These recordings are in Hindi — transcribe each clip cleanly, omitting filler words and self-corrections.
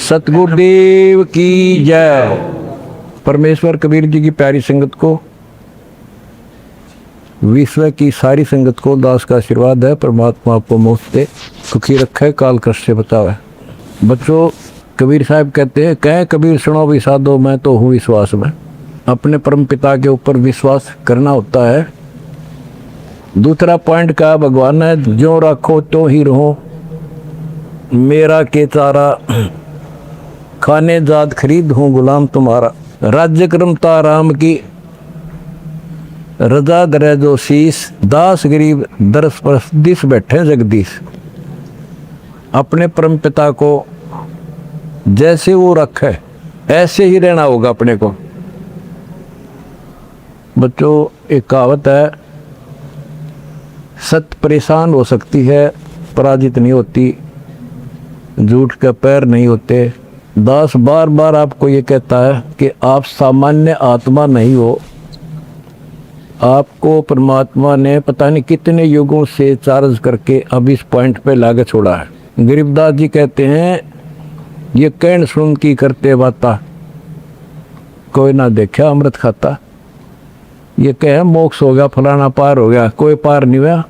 सतगुरुदेव की जय। परमेश्वर कबीर जी की प्यारी संगत को, विश्व की सारी संगत को दास का आशीर्वाद है। परमात्मा आपको मुफ्त दे, सुखी रखे, काल कष्ट से बचावे। बच्चों, कबीर साहब कहते हैं, कह कबीर सुनो भी साधो, मैं तो हूँ विश्वास में। अपने परम पिता के ऊपर विश्वास करना होता है। दूसरा पॉइंट का भगवान है, जो रखो तो ही रहो, मेरा के चारा खाने जात खरीद हूँ गुलाम तुम्हारा। राज्य क्रमता राम की रजा दरे जो शीस, दास गरीब दरस परस दिस बैठे जगदीश। अपने परम पिता को जैसे वो रखे ऐसे ही रहना होगा अपने को। बच्चों, एक कहावत है, सत्य परेशान हो सकती है, पराजित नहीं होती, झूठ के पैर नहीं होते। दास बार बार आपको ये कहता है कि आप सामान्य आत्मा नहीं हो। आपको परमात्मा ने पता नहीं कितने युगों से चार्ज करके अब इस पॉइंट पे लाके छोड़ा है। गरीबदास जी कहते हैं, ये कहन सुन की करते बाता, कोई ना देखा अमृत खाता। ये कहे मोक्ष हो गया, फलाना पार हो गया, कोई पार नहीं हुआ।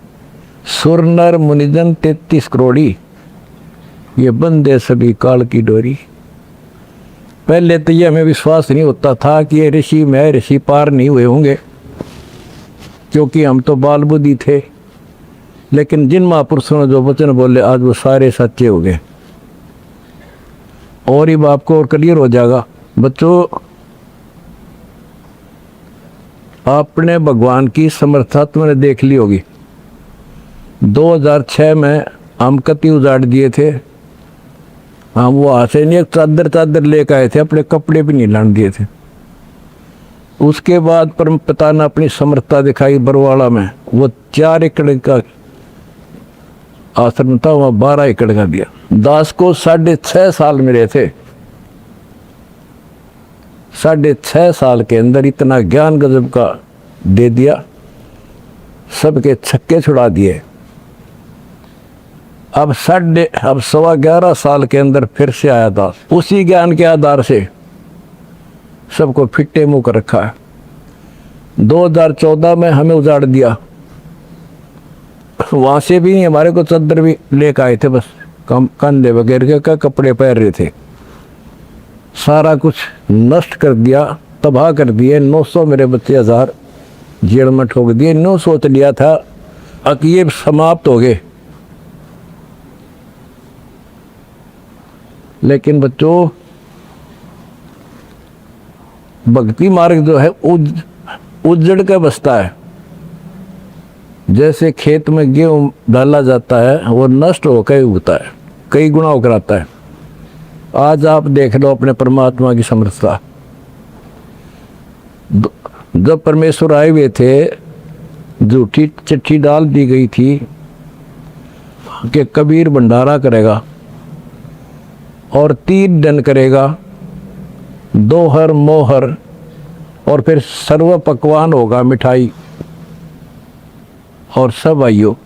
सुर नर मुनिजन 33 करोड़ी, ये बंदे सभी काल की डोरी। पहले तो ये हमें विश्वास नहीं होता था कि ये ऋषि में ऋषि पार नहीं हुए होंगे, क्योंकि हम तो बाल बुद्धि थे। लेकिन जिन महापुरुषों ने जो वचन बोले, आज वो सारे सच्चे हो गए। और ये आपको और क्लियर हो जाएगा। बच्चों, आपने भगवान की समर्था तुमने देख ली होगी। 2006 में हम कति उजाड़ दिए थे। हम वो आसे नहीं, एक चादर लेकर आए थे, अपने कपड़े भी नहीं लाने दिए थे। उसके बाद परम पिता ने अपनी समर्थता दिखाई बरवाड़ा में। वो 4 एकड़ का आश्रम था, वहाँ 12 एकड़ का दिया। दास को 6.5 साल मिले थे। 6.5 साल के अंदर इतना ज्ञान गजब का दे दिया, सबके छक्के छुड़ा दिए। अब 11.25 साल के अंदर फिर से आया दास, उसी ज्ञान के आधार से सबको फिट्टे मुंह कर रखा है। 2014 में हमें उजाड़ दिया, वहां से भी हमारे को चद्दर भी लेकर आए थे, बस कंधे वगैरह के कपड़े पहन रहे थे। सारा कुछ नष्ट कर दिया, तबाह कर दिए। 900 मेरे बच्चे 1000 जेल में ठोक दिए। 9 सोच लिया था कि ये समाप्त हो गए, लेकिन बच्चों, भक्ति मार्ग जो है उजड़ के बसता है। जैसे खेत में गेहूं डाला जाता है, वो नष्ट होकर उगता है, कई गुना होकर आता है। आज आप देख लो अपने परमात्मा की समर्थता। जब परमेश्वर आए हुए थे, झूठी चिट्ठी डाल दी गई थी कि कबीर भंडारा करेगा और 3 दिन करेगा, दोहर मोहर, और फिर सर्व पकवान होगा, मिठाई और सब आइयो।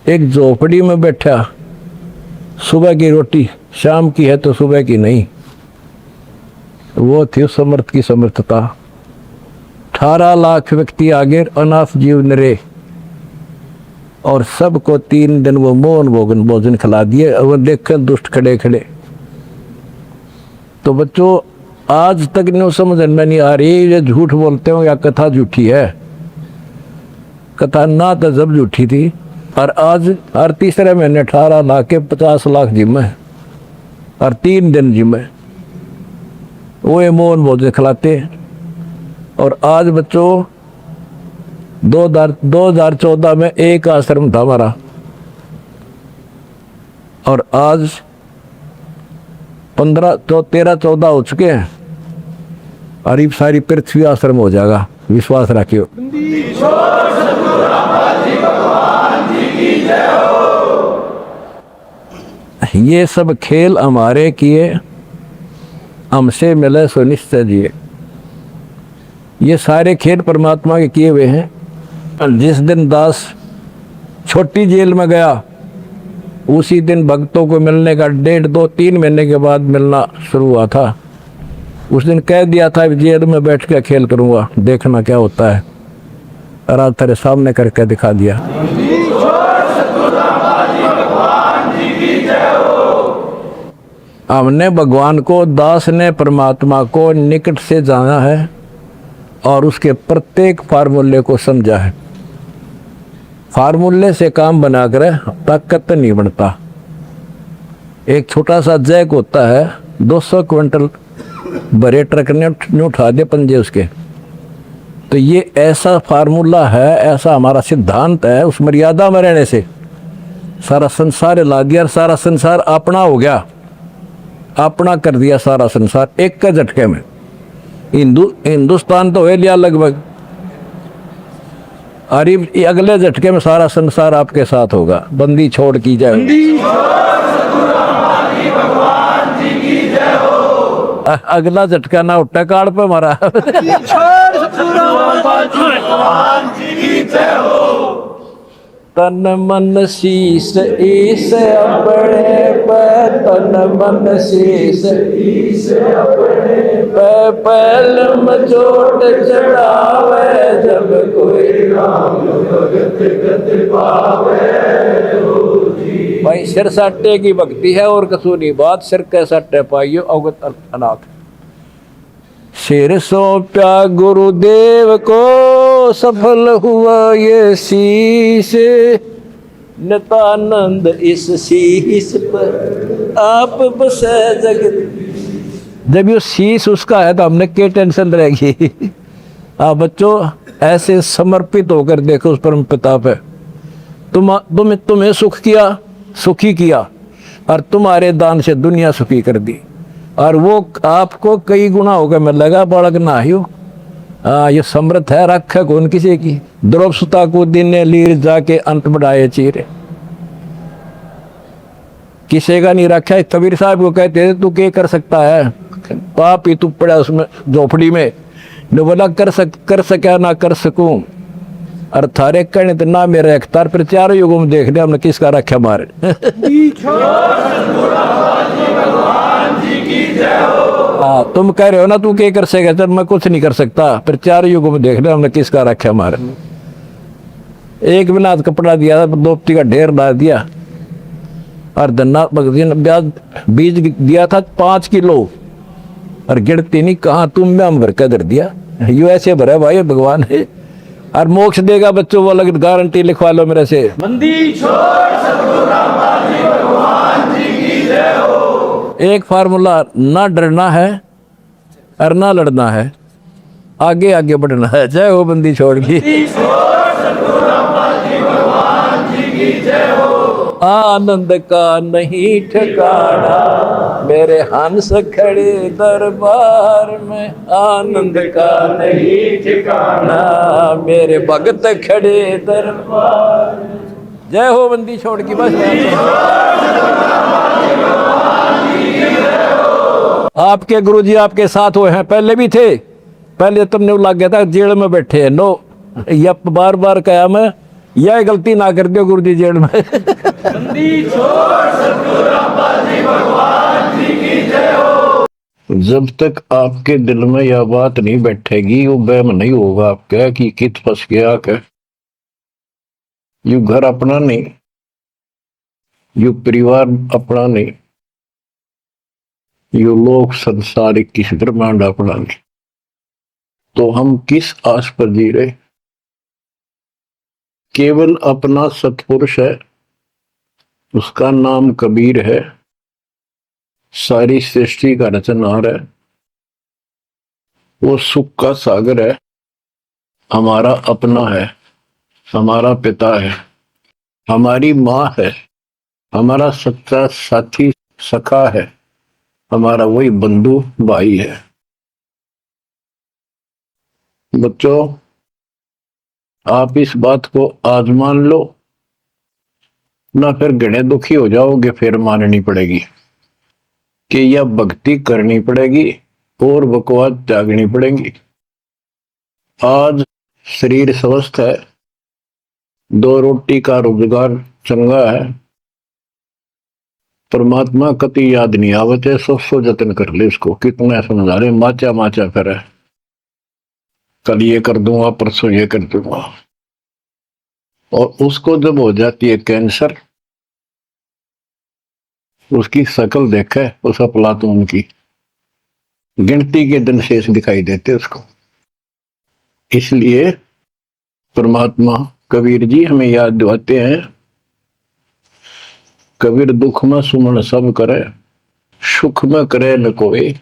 एक झोपड़ी में बैठा, सुबह की रोटी शाम की है तो सुबह की नहीं। वो थी समर्थ की समर्थता। 18 लाख व्यक्ति आगे, अनाथ जीव नरे, और सबको 3 दिन वो मोहन भोजन खिला दिए। और देखें दुष्ट खड़े खड़े। तो बच्चों, आज तक नहीं समझ में नहीं आ रही ये झूठ बोलते हो या कथा झूठी है। कथा ना तो जब झूठी थी, और आज हर तीसरे महीने 18 लाख के 50 लाख जिम्मे, और 3 दिन जिम्मे वो ये मोहन भोजन खिलाते। और आज बच्चों, 2014 में एक आश्रम था हमारा, और आज 13-14 हो चुके हैं, और ये सारी पृथ्वी आश्रम हो जाएगा। विश्वास रखियो। ये सब खेल हमारे किए, हमसे मिले सो निश्चय जिए। ये सारे खेल परमात्मा के किए हुए हैं। जिस दिन दास छोटी जेल में गया, उसी दिन भक्तों को मिलने का 1.5-2-3 महीने के बाद मिलना शुरू हुआ था। उस दिन कह दिया था जेल में बैठ के खेल करूंगा, देखना क्या होता है, और आज तेरे सामने करके दिखा दिया। हमने भगवान को, दास ने परमात्मा को निकट से जाना है और उसके प्रत्येक फार्मूले को समझा है। फार्मूले से काम बनाकर ताकत नहीं बनता। एक छोटा सा जैक होता है, 200 क्विंटल बड़े ट्रक ने उठा दे पंजे उसके। तो ये ऐसा फार्मूला है, ऐसा हमारा सिद्धांत है। उस मर्यादा में रहने से सारा संसार ला दिया, सारा संसार अपना हो गया, अपना कर दिया सारा संसार एक के झटके में। हिंदुस्तान तो हो लिया लगभग, अरे अगले झटके में सारा संसार आपके साथ होगा। बंदी छोड़ की जाए, अगला झटका ना उठा काड़ पे मारा। तन मन शीस ईस अपने पे, तन मन शीस ईस अपने पे, पहल में चोट चढ़ावे, जब कोई राम भगत गति पावे। भाई सिर साटे की भक्ति है और कसूरी बात, सिर के साटे पाइयो अवगत अनाथ। सिर सौंप्या गुरुदेव को, सफल हुआ ये शीश, नितानंद इस शीश पर आप बसे जगत। जब ये शीश उसका है तो हमने क्या टेंशन रहेगी। आप बच्चों ऐसे समर्पित होकर देखो उस परम पिता पे। तुम्हें सुख किया, सुखी किया, और तुम्हारे दान से दुनिया सुखी कर दी, और वो आपको कई गुना होकर मिलेगा। बड़क ना ही हो, ये समृद्ध है, रख कौन किसी की। द्रौप सुता को दिन ने लीर जाके अंत बढ़ाए चीरे, किसी का नहीं रखा। कबीर साहब को कहते थे तू क्या कर सकता है, पाप ही तू पड़ा उसमें झोपड़ी में। ने बोला कर सका ना कर सकूं, और थारे कहने तो ना मेरा अख्तार। फिर चारों युगों में देख लिया हमने किसका रखा मारे। हाँ तुम कह रहे हो ना तू क्या कर सकेगा, चल मैं कुछ नहीं कर सकता। फिर चारों युगों में देख लिया हमने किसका रखा मारे। एक बिना कपड़ा दिया था, दोपती का ढेर ला दिया, और धन्ना ब्याज बीज दिया था 5 किलो, और गिरती नहीं कहाँ तुम में हम भर कर धर दिया। यू ऐसे भरा भाई भगवान है, और मोक्ष देगा बच्चों वो अलग गारंटी लिखवा लो मेरे से। मंदी छोड़ सतगुरु रामपाल जी भगवान जी की जय हो। एक फार्मूला, ना डरना है और ना लड़ना है, आगे आगे बढ़ना है। जय हो बंदी छोड़ की। आनंद का नहीं ठिकाना, मेरे हंस खड़े दरबार में। आनंद का नहीं ठिकाना, मेरे भगत खड़े दरबार। जय हो बंदी छोड़ की। बस आपके गुरुजी आपके साथ हुए हैं, पहले भी थे। पहले तुमने लग गया था जेल में बैठे हैं। नो, या बार बार कहा मैं, यह गलती ना कर दियो गुरु जी जेल में। जब तक आपके दिल में यह बात नहीं बैठेगी, वो वहम नहीं होगा आपका कि कित फंस गया क्या। यू घर अपना नहीं, यू परिवार अपना नहीं, यू लोक संसारिक किस ब्रह्मांड अपना नहीं। तो हम किस आस पर जी रहे। केवल अपना सत्पुरुष है, उसका नाम कबीर है, सारी सृष्टि का रचनहार है, वो सुख का सागर है, हमारा अपना है, हमारा पिता है, हमारी माँ है, हमारा सच्चा साथी सखा है, हमारा वही बंधु भाई है। बच्चों आप इस बात को आज मान लो ना, फिर घने दुखी हो जाओगे। फिर माननी पड़ेगी कि यह भक्ति करनी पड़ेगी और बकवास त्यागनी पड़ेगी। आज शरीर स्वस्थ है, 2 रोटी का रोजगार चंगा है, परमात्मा कति याद नहीं आवते, सौ जतन कर ले इसको। कितना समझा रहे, माचा माचा करे, कल ये कर दूंगा, परसों ये कर दूंगा। और उसको जब हो जाती है कैंसर, उसकी शकल देखे उस अफलातून की, गिनती के दिन शेष दिखाई देते उसको। इसलिए परमात्मा कबीर जी हमें याद दिलाते हैं, कबीर दुख में सुमन सब करे, सुख में करे न कोई।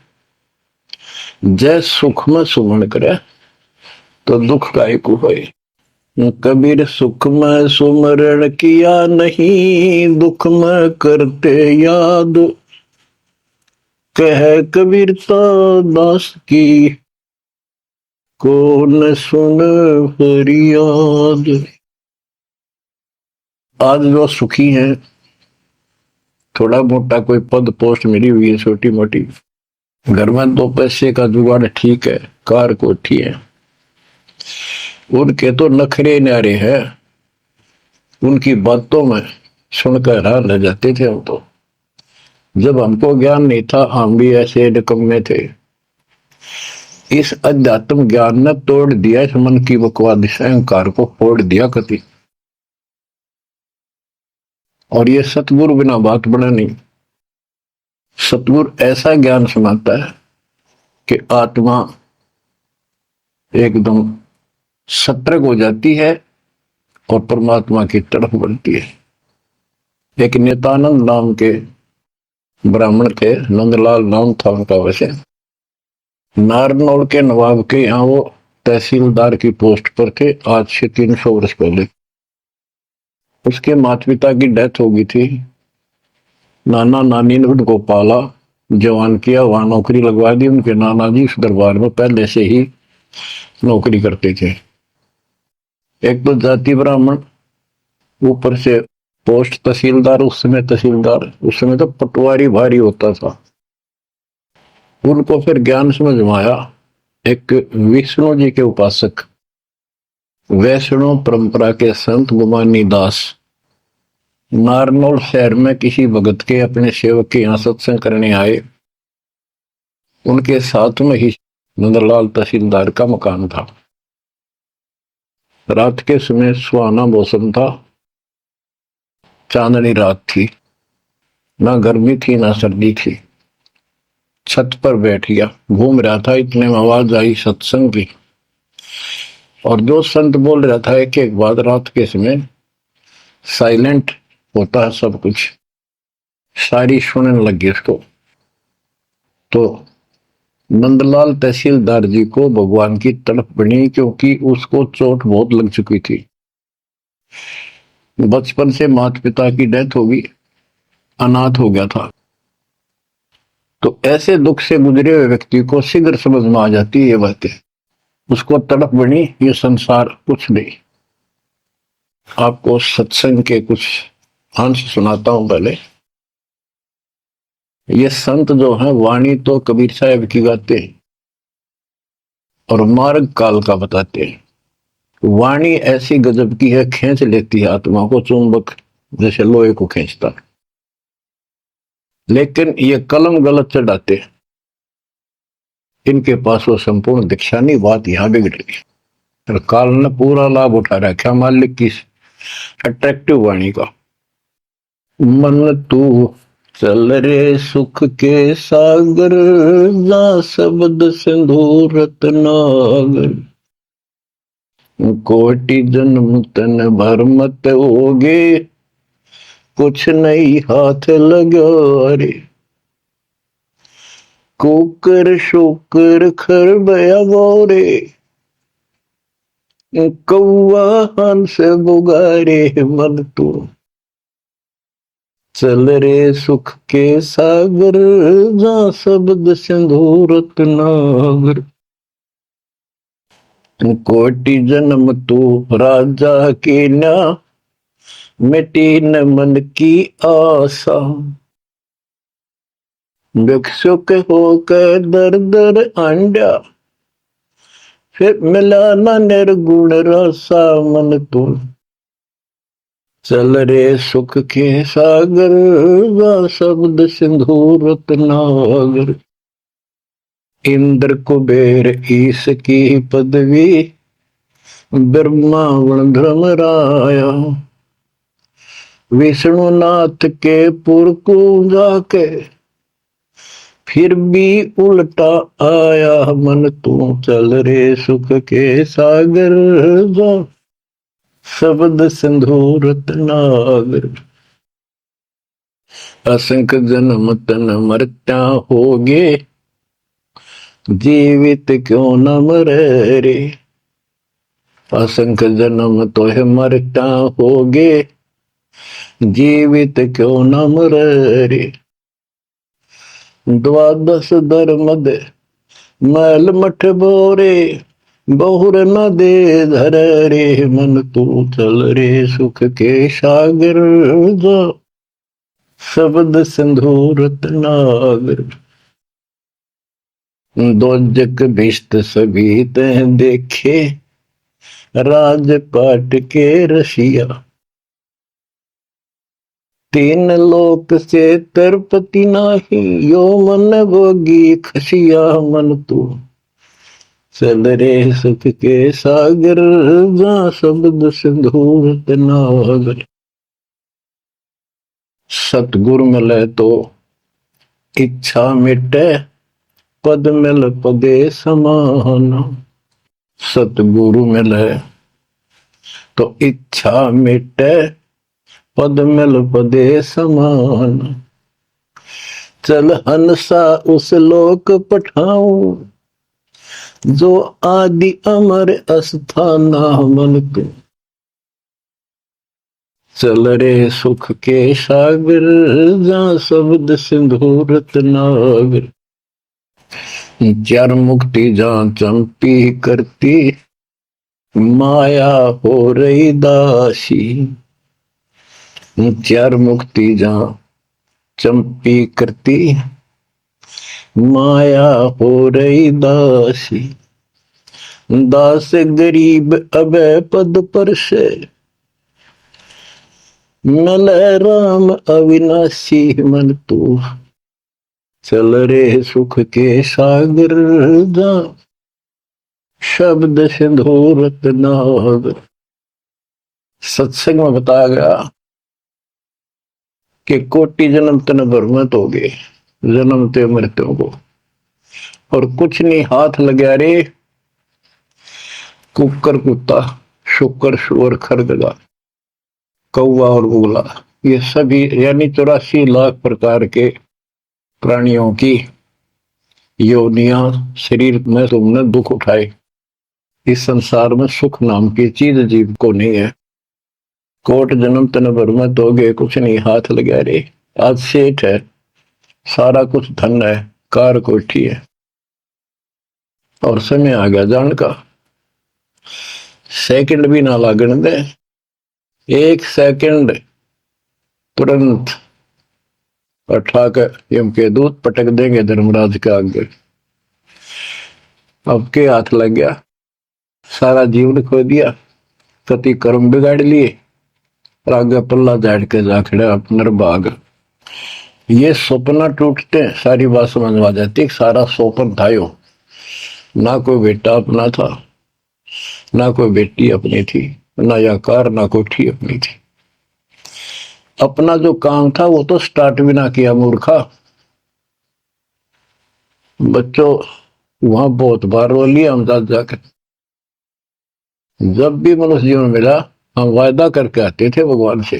जय सुख में सुमन करे तो दुख काहे को होए। कबीर सुख में सुमरण किया नहीं, दुख में करते याद। कह कबीरता दास की, कौन सुन फरियाद। आज जो सुखी हैं, थोड़ा मोटा कोई पद पोस्ट मिली हुई है छोटी मोटी, घर में 2 पैसे का जुगाड़ ठीक है, कार कोठी है, उनके तो नखरे न्यारे हैं। उनकी बातों में सुनकर हैरान रह जाते थे हम तो। जब हमको ज्ञान नहीं था, हम भी ऐसे निकम्मे थे। इस अध्यात्म ज्ञान ने तोड़ दिया इस मन की बकवाद, इस अहंकार को फोड़ दिया कति। और ये सतगुरु बिना बात बना नहीं। सतगुरु ऐसा ज्ञान सुनाता है कि आत्मा एकदम सतर्क हो जाती है और परमात्मा की तरफ बढ़ती है। एक नित्यानंद नाम के ब्राह्मण थे, नंदलाल नाम था उनका। वैसे नारनौल के नवाब के यहाँ वो तहसीलदार की पोस्ट पर थे, आज से 300 वर्ष पहले। उसके माता पिता की डेथ हो गई थी। नाना नानी ने उनको पाला, जवान किया, वहां नौकरी लगवा दी। उनके नाना जी इस दरबार में पहले से ही नौकरी करते थे। एक तो जाति ब्राह्मण, ऊपर से पोस्ट तहसीलदार। उस समय तहसीलदार, उस समय तो पटवारी भारी होता था। उनको फिर ज्ञान समझ में आया। एक विष्णु जी के उपासक, वैष्णव परंपरा के संत गुमानी दास नारनौल शहर में किसी भगत के अपने सेवक के यहाँ सत्संग करने आए। उनके साथ में ही नंदलाल तहसीलदार का मकान था। रात के समय सुहाना मौसम था, चांदनी रात थी, ना गर्मी थी ना सर्दी थी। छत पर बैठ गया, घूम रहा था, इतने में आवाज आई सत्संग की। और जो संत बोल रहा था कि एक बाद रात के समय साइलेंट होता है सब कुछ, सारी सुनने लगी उसको। तो नंदलाल तहसीलदार जी को भगवान की तड़प बनी, क्योंकि उसको चोट बहुत लग चुकी थी। बचपन से माता पिता की डेथ हो गई, अनाथ हो गया था। तो ऐसे दुख से गुजरे हुए व्यक्ति को शीघ्र समझ में आ जाती है ये बातें। उसको तड़प बनी, ये संसार कुछ नहीं। आपको सत्संग के कुछ अंश सुनाता हूं पहले। ये संत जो हैं, वाणी तो कबीर साहब की गाते हैं और मार्ग काल का बताते हैं। वाणी ऐसी गजब की है, खींच लेती है आत्मा को, चुंबक जैसे लोहे को खींचता। लेकिन ये कलम गलत चढ़ाते, इनके पास वो संपूर्ण दीक्षा नहीं। बात यहां बिगड़ गई। और काल ने पूरा लाभ उठा रखा मालिक की अट्रैक्टिव वाणी का। मन तू चल रे सुख के सागर, जा शब्द सिंधु रत्नागर। कोटि जन्म तन भर मत होगे, कुछ नहीं हाथ लगा रे। कुकर शुकर खर बया बोरे, कौआ हंस बुगारे। मन तू चल रे सुख के सागर, जा शब्द सिंधु रत्नागर। कोटि जन्म तू राजा की ना, मिटी न मन की आशा। भिक्षुक होकर दर दर अंडा, फिर मिला न निर्गुण रसा। मन तू चल रे सुख के सागर, गा शब्द सिंधु रत्नागर। इंद्र कुबेर ईश की पदवी, ब्रह्मा वण धर्मराया। विष्णुनाथ के पुर को जाके, फिर भी उल्टा आया मन तू। चल रे सुख के सागर, जा शब्द सिंधु रत्नागर। असंख्य जन्म तन मरता होगे, जीवित क्यों न मरे रे। असंख्य जन्म तो है मरता होगे, जीवित क्यों न मरे रे। द्वादश धर्म दे मैल मठ बोरे, बहुर न दे धर रे मन तू। चल रे सुख के सागर, जा शब्द सिंधु रत्नागर। दोजक भिष्ट सभी तह देखे, राजपाट के रसिया। तीन लोक से तरपति नाही, यो मन भोगी खसिया मन तू। चल रे सुख के सागर, जा शब्द सिंधु रत्नागर। सतगुरु मिले तो इच्छा मिटे, पद मिल पदे समान। सतगुरु मिले तो इच्छा मिटे, पद मिल पदे समान। चल हंसा उस लोक पठाऊं, जो आदि अमर अस्थाना मन तू। चल रे सुख के सागर, जा शब्द सिंधु रत्नागर। चार मुक्ति जहाँ चंपी करती, माया हो रही दासी। चार मुक्ति जहाँ चंपी करती, माया हो रही दासी। दास गरीब अभय पद पर से, मिल राम अविनाशी मन तू। चल रे सुख के सागर, जा शब्द सिंधु रत्नागर। सत्संग में बताया गया कि कोटि जन्म तन भ्रमित हो गए, जन्म ते मृत्यु को, और कुछ नहीं हाथ लगा रे। कुकर कुत्ता, शुकर शुअर खरगदा, कौवा और उगला, ये सभी यानी 84 लाख प्रकार के प्राणियों की योनियां शरीर में तुमने दुख उठाए। इस संसार में सुख नाम की चीज जीव को नहीं है। कोट जन्म तन भ्रमित हो गए, कुछ नहीं हाथ लगा रे। आज सेठ है, सारा कुछ धन है, कार कोठी है, और समय आ गया जान का। सेकंड भी ना लागण दे, एक सेकंड तुरंत उठाकर यम के दूत पटक देंगे धर्मराज के आगे। अब के हाथ लग गया, सारा जीवन खो दिया, कति कर्म बिगाड़ लिए, और आगे पल्ला झाड़ के जा खड़ा नरभाग। ये सपना टूटते सारी बात समझ आ जाती। सारा सोपन था यो, ना कोई बेटा अपना था, ना कोई बेटी अपनी थी, ना या कार, ना कोठी अपनी थी। अपना जो काम था वो तो स्टार्ट भी ना किया मूर्खा। बच्चों वहां बहुत बार रो लिया हम जाकर। जब भी मनुष्य जीवन मिला, हम वायदा करके आते थे भगवान से,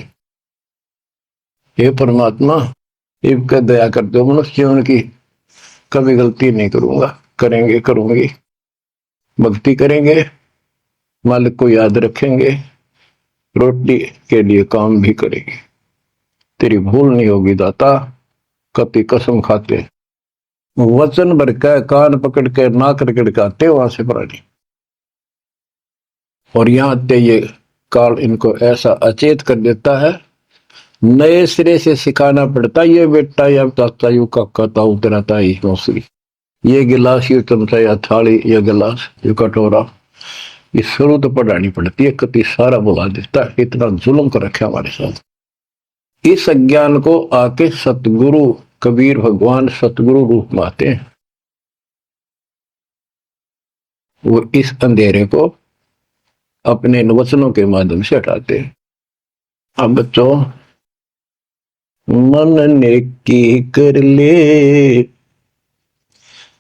हे परमात्मा इनका दया कर दो, मनुष्य जीवन की कभी गलती नहीं करूंगा, करेंगे करूंगी, भक्ति करेंगे, मालिक को याद रखेंगे, रोटी के लिए काम भी करेंगे, तेरी भूल नहीं होगी दाता। कति कसम खाते, वचन भर के कान पकड़ के नाक रगड़काते वहां से प्राणी। और यहां ते ये काल इनको ऐसा अचेत कर देता है, नए सिरे से सिखाना पड़ता। ये बेटा या चाचा यू काका ताऊ तेरा ताई मौसी, ये गिलास, ये चमचा या थाली, ये गिलास, ये कटोरा, ये शुरू तो पढ़ानी पड़ती है, कति सारा बुला देता है, इतना जुल्म कर रखा हमारे साथ। इस अज्ञान को आके सतगुरु कबीर भगवान सतगुरु रूप में आते हैं, वो इस अंधेरे को अपने इन वचनों के माध्यम से हटाते हैं। अब बच्चों, मन ने की कर ले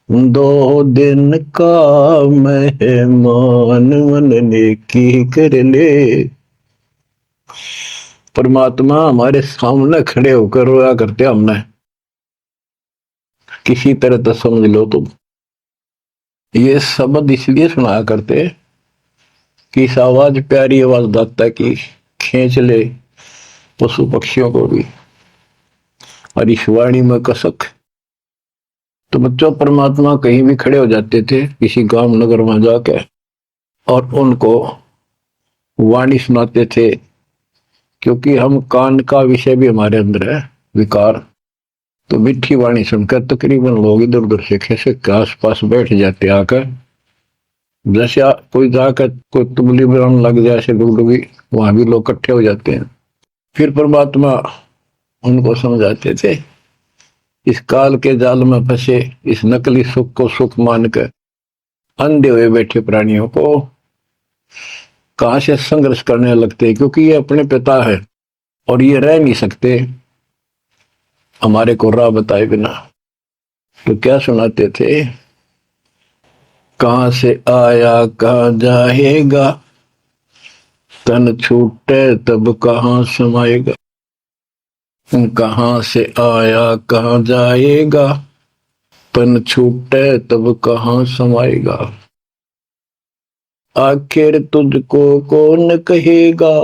2 दिन का मेहमान, मन ने की कर ले। परमात्मा हमारे सामने खड़े होकर रोया करते हमने, किसी तरह तो समझ लो तुम। ये शब्द इसलिए सुनाया करते कि इस आवाज, प्यारी आवाज दाता की, खींच ले पशु पक्षियों को भी, और इस वाणी में कसक। तो बच्चों, परमात्मा कहीं भी खड़े हो जाते थे किसी गांव नगर में जाके, और उनको वाणी सुनाते थे, क्योंकि हम कान का विषय भी हमारे अंदर है, विकार। तो मीठी वाणी सुनकर तकरीबन लोग इधर उधर से खिसक के आस पास बैठ जाते आकर, जैसे कोई जाकर कोई तुमली बनाने लग जाए ऐसे डुगडुगी, वहां भी लोग इकट्ठे हो जाते हैं। फिर परमात्मा उनको समझाते थे, इस काल के जाल में फंसे इस नकली सुख को सुख मानकर अंधे हुए बैठे प्राणियों को कहां से संघर्ष करने लगते, क्योंकि ये अपने पिता है और ये रह नहीं सकते हमारे को राह बताए बिना। तो क्या सुनाते थे, कहां से आया कहां जाएगा, तन छूटे तब कहां समाएगा। कहां से आया कहां जाएगा, तन छूटे तब कहां समाएगा। आखिर तुझको कौन कहेगा,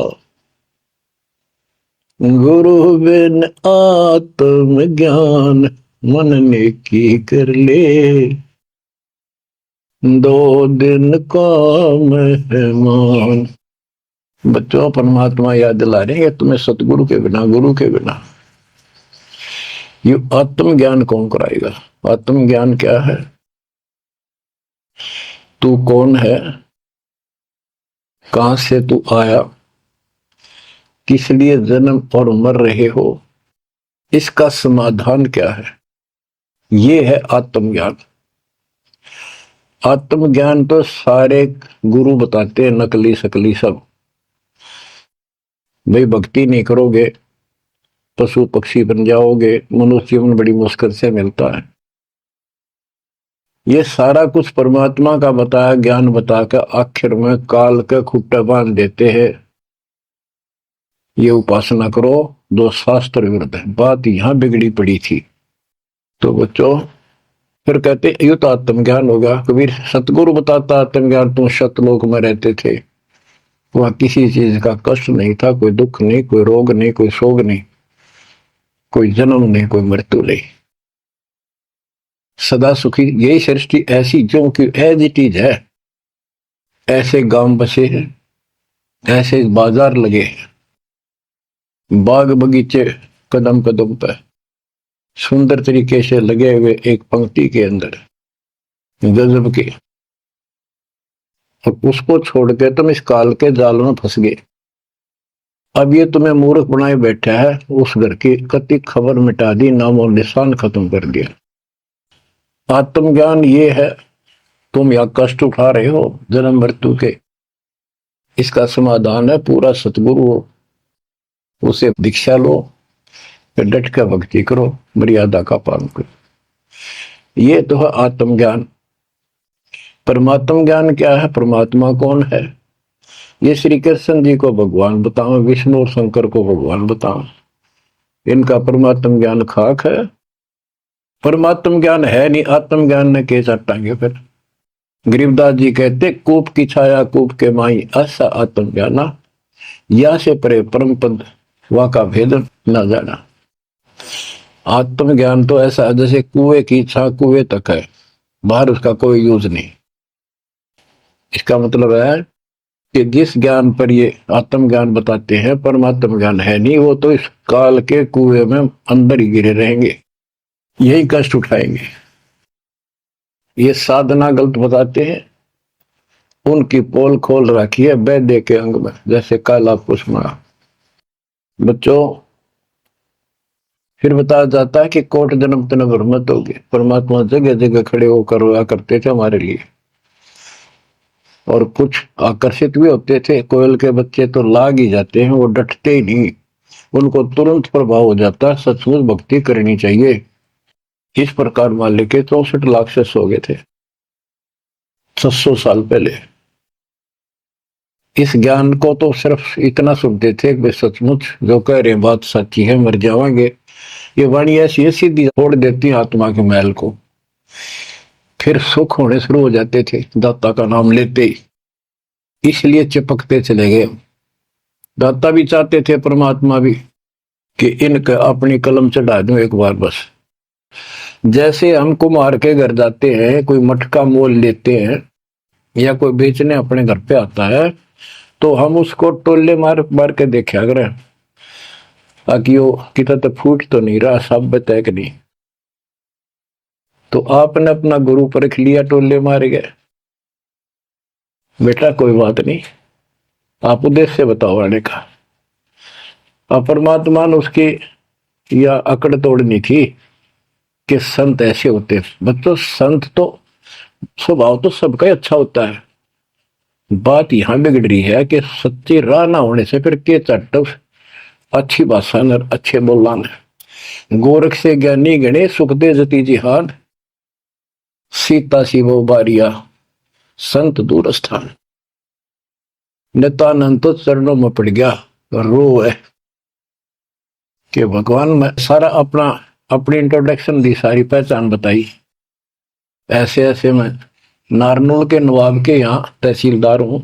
गुरु बिन आत्म ज्ञान, मन ने की कर ले 2 दिन का मेहमान। बच्चों, परमात्मा याद दिला रहे हैं तुम्हें सतगुरु के बिना, गुरु के बिना ये आत्म ज्ञान कौन कराएगा। आत्म ज्ञान क्या है, तू कौन है, कहां से तू आया, किस लिए जन्म और मर रहे हो, इसका समाधान क्या है, ये है आत्मज्ञान। आत्मज्ञान तो सारे गुरु बताते हैं, नकली सकली सब। भाई भक्ति नहीं करोगे पशु पक्षी बन जाओगे, मनुष्य जीवन बड़ी मुश्किल से मिलता है। ये सारा कुछ परमात्मा का बताया ज्ञान बताकर आखिर में काल का खुट्टा बांध देते हैं, ये उपासना करो, 2 शास्त्र विरुद्ध है। बात यहां बिगड़ी पड़ी थी। तो बच्चों, फिर कहते ये तो आत्मज्ञान होगा। कबीर सतगुरु बताता आत्मज्ञान, तुम सतलोक में रहते थे, वहां किसी चीज का कष्ट नहीं था, कोई दुख नहीं, कोई रोग नहीं, कोई शोक नहीं, कोई जन्म नहीं, कोई मृत्यु नहीं, सदा सुखी। यही सृष्टि ऐसी जो कि एज इट इज है, ऐसे गांव बसे हैं, ऐसे बाजार लगे हैं, बाग बगीचे कदम कदम पर सुंदर तरीके से लगे हुए एक पंक्ति के अंदर गजब के। और उसको छोड़ के तुम इस काल के जाल में फंस गए। अब ये तुम्हें मूर्ख बनाए बैठा है, उस घर की कति खबर मिटा दी, नाम और निशान खत्म कर दिया। आत्मज्ञान ये है, तुम या कष्ट उठा रहे हो जन्म मृत्यु के, इसका समाधान है पूरा सतगुरु हो, उसे दीक्षा लो, फिर डट कर भक्ति करो, मर्यादा का पालन करो। ये तो है आत्मज्ञान। परमात्म ज्ञान क्या है, परमात्मा कौन है, ये श्री कृष्ण जी को भगवान बताओ, विष्णु और शंकर को भगवान बताओ। इनका परमात्म ज्ञान खाक है, परमात्म ज्ञान है नहीं, आत्म ज्ञान ने के चाटांगे। फिर गरीबदास जी कहते, कूप की छाया कूप के माई, ऐसा आत्म ज्ञाना, या से परे परम पद वहां का भेद न जाना। आत्म ज्ञान तो ऐसा है जैसे कुएं की छा कुएं तक है, बाहर उसका कोई यूज नहीं। इसका मतलब है कि जिस ज्ञान पर ये आत्म ज्ञान बताते हैं, परमात्म ज्ञान है नहीं, वो तो इस काल के कुएं में अंदर ही गिरे रहेंगे, यही कष्ट उठाएंगे। ये साधना गलत बताते हैं, उनकी पोल खोल रखी है वैद्य के अंग में, जैसे काला पुष्पा। बच्चों, फिर बताया जाता है कि कोट जन्म तन भ्रमत होगी। परमात्मा जगह जगह खड़े होकर रोया करते थे हमारे लिए, और कुछ आकर्षित भी होते थे। कोयल के बच्चे तो लाग ही जाते हैं, वो डटते ही नहीं, उनको तुरंत प्रभाव हो जाता है, सचमुच भक्ति करनी चाहिए। इस प्रकार मालिक के 64 लाख से हो गए थे 600 साल पहले। इस ज्ञान को तो सिर्फ इतना सुनते थे कि सचमुच जो कह रहे बात सच्ची है, मर जाएंगे। ये वाणी ऐसी है सीधी फोड़ देती है आत्मा के मैल को। फिर सुख होने शुरू हो जाते थे दाता का नाम लेते ही, इसलिए चिपकते चले गए। दाता भी चाहते थे, परमात्मा भी, कि इनका अपनी कलम चढ़ा दूं एक बार बस। जैसे हम कुम्हार के घर जाते हैं, कोई मटका मोल लेते हैं या कोई बेचने अपने घर पे आता है, तो हम उसको टोले मार मार के देखा करें ताकि वो कितना तो फूट तो नहीं रहा, सब बताए कि नहीं। तो आपने अपना गुरु परख लिया, टोले मार गए, बेटा कोई बात नहीं, आप उद्देश्य बताओ आने का। और परमात्मा ने उसकी या अकड़ तोड़नी थी कि संत ऐसे होते हैं। बच्चों, संत तो स्वभाव तो सबका ही अच्छा होता है, बात यहां बिगड़ रही है कि सच्ची राह ना होने से फिर के चट अच्छी भाषा न अच्छे बोलना न। गोरख से ज्ञानी गणे सुख दे जती जिहान, सीता शिवो बारिया संत दूर स्थान। नित्यानंद तो चरणों में पड़ गया, रो है कि भगवान मैं सारा अपनी इंट्रोडक्शन दी, सारी पहचान बताई। ऐसे ऐसे मैं नारनौल के नवाब के यहाँ तहसीलदार हूं,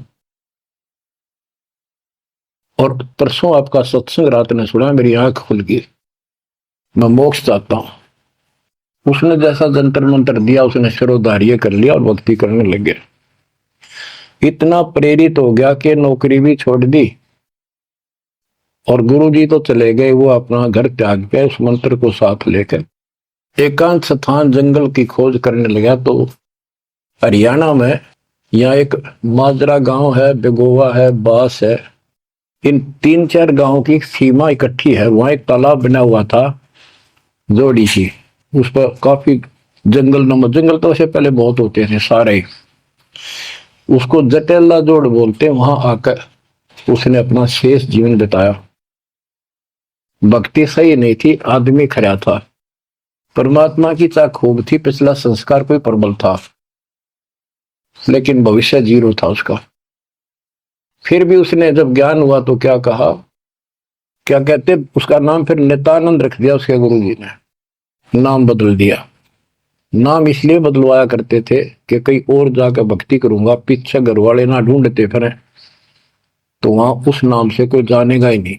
और परसों आपका सत्संग रात ने सुना, मेरी आंख खुल गई, मैं मोक्ष चाहता हूं। उसने जैसा जंतर मंत्र दिया, उसने शिरोधार्य कर लिया और भक्ति करने लग गया। इतना प्रेरित हो गया कि नौकरी भी छोड़ दी, और गुरुजी तो चले गए, वो अपना घर त्याग के उस मंत्र को साथ लेकर एकांत स्थान जंगल की खोज करने लगा। तो हरियाणा में यहाँ एक माजरा गांव है, बेगोवा है, बास है, इन 3-4 गांवों की सीमा इकट्ठी है। वहां एक तालाब बना हुआ था जोड़ी सी, उस पर काफी जंगल तो ऐसे पहले बहुत होते थे सारे, उसको जटेला जोड़ बोलते। वहां आकर उसने अपना शेष जीवन बिताया। भक्ति सही नहीं थी, आदमी खरा था, परमात्मा की चाह खूब थी, पिछला संस्कार कोई प्रबल था, लेकिन भविष्य जीरो था उसका। फिर भी उसने जब ज्ञान हुआ तो क्या कहा, क्या कहते, उसका नाम फिर नित्यानंद रख दिया उसके गुरु जी ने, नाम बदल दिया। नाम इसलिए बदलवाया करते थे कि कहीं और जाकर भक्ति करूंगा, पीछे घर वाले ना ढूंढते फिर, तो वहां उस नाम से कोई जानेगा ही नहीं।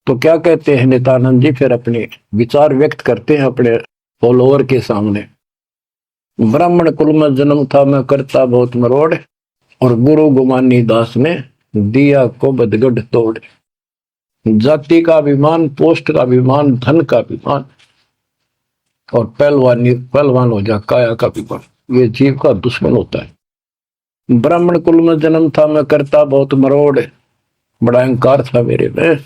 तो क्या कहते हैं नित्यानंद जी, फिर अपने विचार व्यक्त करते हैं अपने फॉलोअर के सामने। ब्राह्मण कुल में जन्म था मैं करता बहुत मरोड़, और गुरु गुमानी दास ने दिया को बदगढ़ तोड़। जाति का अभिमान, पोस्ट का अभिमान, धन का अभिमान, और पहलवान हो जा काया का अभिमान, ये जीव का दुश्मन होता है। ब्राह्मण कुल में जन्म था मैं करता बहुत मरोड़, बड़ा अहंकार था मेरे में,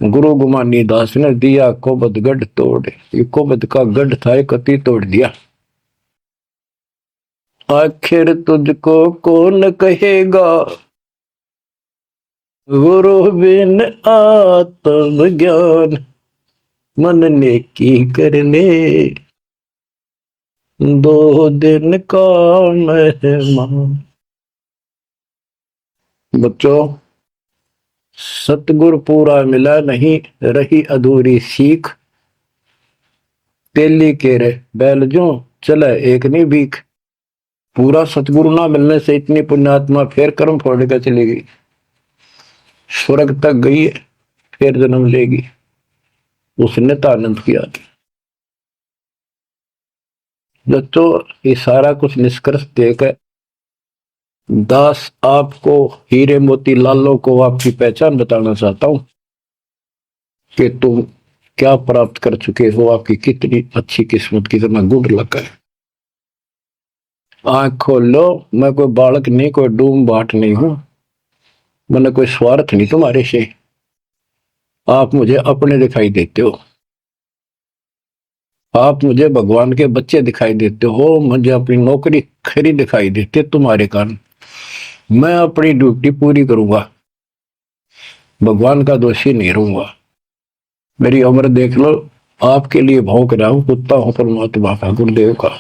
गुरु गुमानी दास ने दिया कोबद गढ़ तोड़। ये कोबद का गढ़ था, एक कति तोड़ दिया। आखिर तुझको कौन कहेगा गुरु बिन आत्म ज्ञान, मन ने की करने 2 दिन का मेहमान। बच्चों, सतगुरु पूरा मिला नहीं, रही अधूरी सीख, तेली के रे बैल जो चले एक नहीं भीख। पूरा सतगुरु ना मिलने से इतनी पुण्यात्मा फिर कर्म फोड़ कर चली गई, स्वर्ग तक गई, फिर जन्म लेगी। उसने तो आनंद किया। बच्चों, ये सारा कुछ निष्कर्ष देकर दास आपको, हीरे मोती लालों को आपकी पहचान बताना चाहता हूं कि तुम क्या प्राप्त कर चुके हो, आपकी कितनी अच्छी किस्मत, कितना गुण लगा है। आंख खोल लो, मैं कोई बालक नहीं, कोई डूम बाट नहीं हूं, मैंने कोई स्वार्थ नहीं तुम्हारे से। आप मुझे अपने दिखाई देते हो, आप मुझे भगवान के बच्चे दिखाई देते हो, मुझे अपनी नौकरी खरी दिखाई देते तुम्हारे कारण। मैं अपनी ड्यूटी पूरी करूंगा, भगवान का दोषी नहीं रहूंगा। मेरी उम्र देख लो, आपके लिए भौंक रहा हूं, कुत्ता हूं परमात्मा का, गुरुदेव का।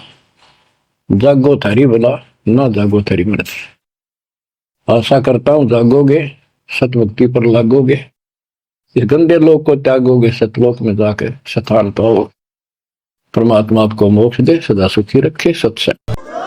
जागो थारी भला, ना जागो थारी मृत्यु। आशा करता हूं जागोगे, सतमुक्ति पर लागोगे, इस गंदे लोक को त्यागोगे, सतलोक में जाकर स्थान पाओ। परमात्मा आपको मोक्ष दे, सदा सुखी रखे। सत्संग।